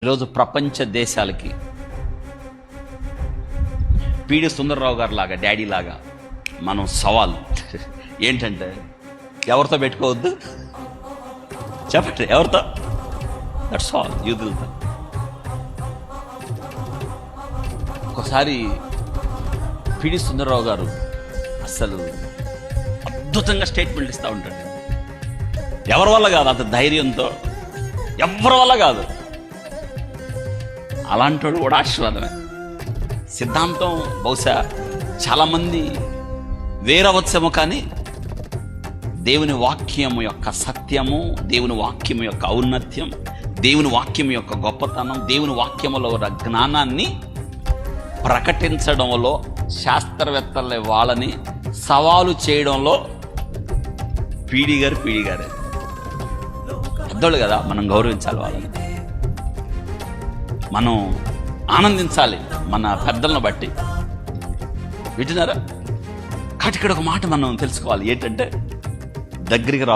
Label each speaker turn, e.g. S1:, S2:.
S1: ఈరోజు ప్రపంచ దేశాలకి పిడి సుందరరావు గారు లాగా డాడీ లాగా మనం సవాల్ ఏంటంటే ఎవరితో పెట్టుకోవద్దు చెప్పండి, ఎవరితో? That's all. యూదులతో. ఒకసారి పిడి సుందరరావు గారు అసలు అద్భుతంగా స్టేట్మెంట్ ఇస్తూ ఉంటాడు. ఎవరి వల్ల కాదు, అంత ధైర్యంతో ఎవరి వల్ల కాదు. అలాంటి కూడా ఆశీర్వాదమే. సిద్ధాంతం బహుశా చాలామంది వేరవచ్చేమో, కానీ దేవుని వాక్యము యొక్క సత్యము, దేవుని వాక్యము యొక్క ఔన్నత్యం, దేవుని వాక్యం యొక్క గొప్పతనం, దేవుని వాక్యములో ఉన్న జ్ఞానాన్ని ప్రకటించడంలో శాస్త్రవేత్తలే వాళ్ళని సవాలు చేయడంలో పీడి గారే పెద్దోళ్ళు కదా. మనం గౌరవించాలి వాళ్ళని, మనం ఆనందించాలి మన పెద్దలను బట్టి. వింటున్నారా? కాబట్టి ఇక్కడ ఒక మాట మనం తెలుసుకోవాలి, ఏంటంటే దగ్గరికి రా.